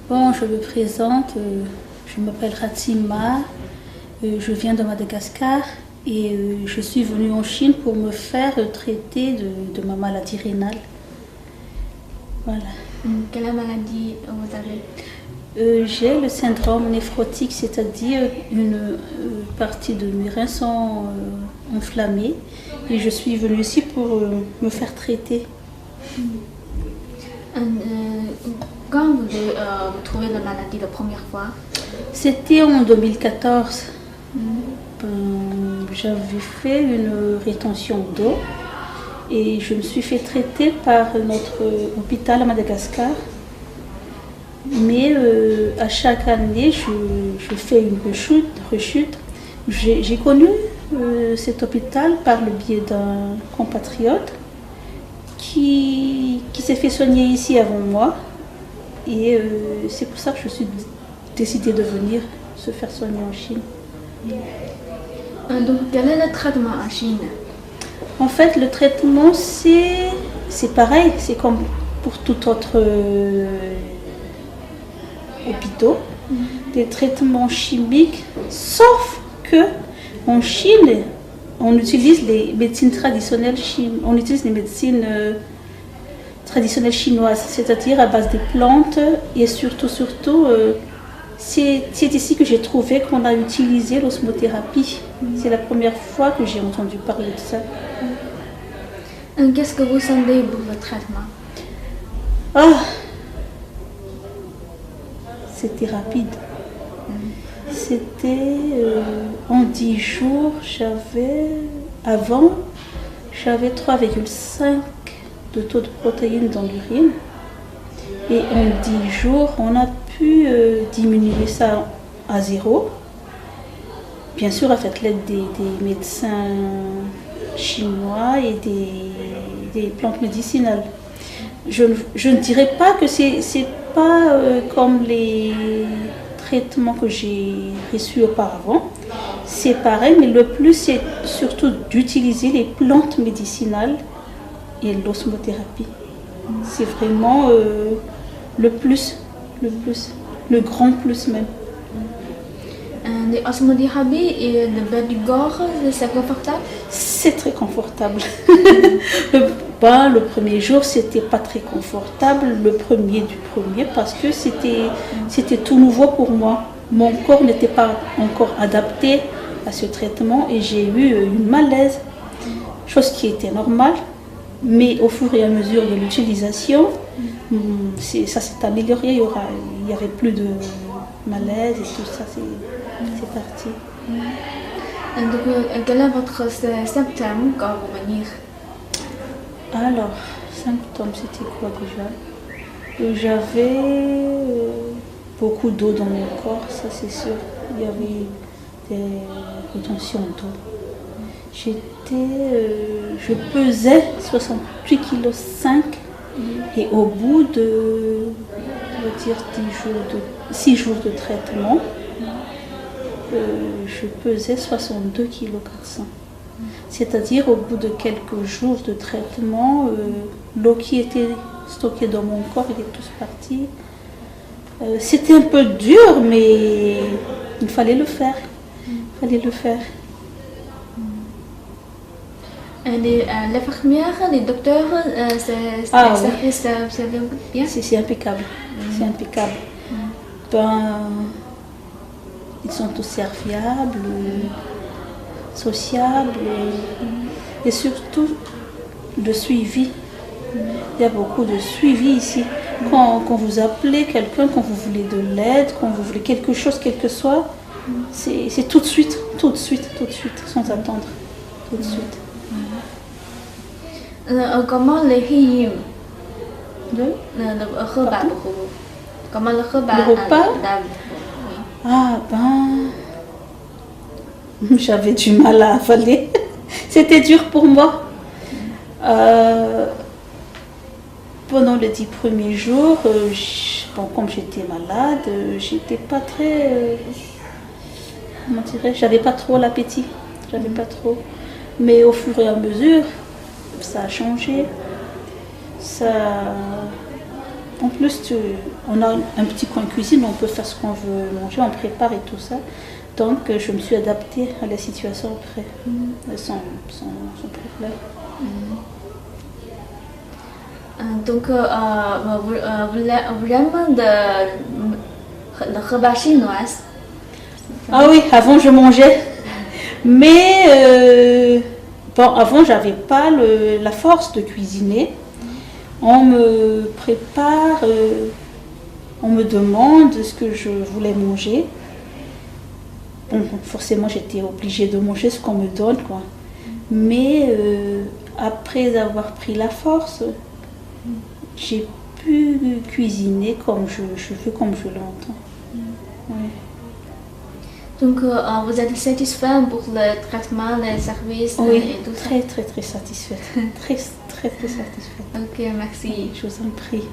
Bon, je me présente, je m'appelle Ratima, je viens de Madagascar et je suis venue en Chine pour me faire traiter de ma maladie rénale. Voilà. Quelle maladie vous avez? J'ai le syndrome néphrotique, c'est-à-dire une partie de mes reins sont enflammés et je suis venue ici pour me faire traiter. Quand vous avez trouvé la maladie la première fois? C'était en 2014. J'avais fait une rétention d'eau et je me suis fait traiter par notre hôpital à Madagascar. Mais à chaque année, je fais une rechute. J'ai connu cet hôpital par le biais d'un compatriote qui s'est fait soigner ici avant moi. Et c'est pour ça que je suis décidée de venir se faire soigner en Chine. Donc, quel est le traitement en Chine? En fait, le traitement, c'est pareil. C'est comme pour tout autre hôpital. Des traitements chimiques, sauf que en Chine, on utilise les médecines traditionnelles on utilise les médecines traditionnelles chinoises, c'est-à-dire à base de plantes et surtout, c'est ici que j'ai trouvé qu'on a utilisé l'osmothérapie. C'est la première fois que j'ai entendu parler de ça. Qu'est-ce que vous sentez pour le traitement? C'était rapide. C'était en 10 jours, j'avais 3,5 de taux de protéines dans l'urine. Et en 10 jours, on a pu diminuer ça à 0. Bien sûr, avec l'aide des médecins chinois et des plantes médicinales. Je ne dirais pas que c'est pas comme les traitements que j'ai reçus auparavant. C'est pareil, mais le plus, c'est surtout d'utiliser les plantes médicinales et l'osmothérapie. C'est vraiment le grand plus même. L'osmothérapie et le bain du corps, c'est confortable? C'est très confortable. Le premier jour, c'était pas très confortable, le premier parce que c'était tout nouveau pour moi. Mon corps n'était pas encore adapté à ce traitement et j'ai eu une malaise, chose qui était normale. Mais au fur et à mesure de l'utilisation, ça s'est amélioré. Il n'y avait plus de malaise et tout ça, c'est parti. Donc, quel est votre symptôme quand vous venez? Alors, symptômes, c'était quoi déjà? J'avais beaucoup d'eau dans mon corps, ça c'est sûr. Il y avait des rétentions d'eau. Je pesais 68,5 kg et au bout de, on va dire, 6 jours de traitement, je pesais 62,4 kg. C'est-à-dire au bout de quelques jours de traitement, l'eau qui était stockée dans mon corps était tous partie. C'était un peu dur, mais il fallait le faire. L'infirmière, les docteurs, c'est bien? C'est impeccable. C'est impeccable. Ils sont tous serviables, sociables et surtout de suivi. Il y a beaucoup de suivi ici. Quand vous appelez quelqu'un, quand vous voulez de l'aide, quand vous voulez quelque chose, quel que soit, c'est tout de suite, sans attendre, tout de suite. Comment les filles Le repas pour vous? Comment le repas? Le repas? J'avais du mal à avaler. C'était dur pour moi. Pendant les 10 premiers jours, comme j'étais malade, j'étais pas très... comment dirais-je, j'avais pas trop l'appétit. Mais au fur et à mesure, ça a changé. En plus, on a un petit coin cuisine, on peut faire ce qu'on veut manger, on prépare et tout ça. Donc, je me suis adaptée à la situation après, sans problème. Donc, vraiment le repas chinois. Ah oui, avant je mangeais. Mais bon, avant, j'avais pas la force de cuisiner. On me prépare, on me demande ce que je voulais manger. Bon, forcément, j'étais obligée de manger ce qu'on me donne, quoi. Mais après avoir pris la force, j'ai pu cuisiner comme je veux, comme je l'entends. Ouais. Donc, vous êtes satisfait pour le traitement, les services Oui, et tout ça? très, très, très satisfaite. Très, très, très satisfaite. Ok, merci. Je vous en prie.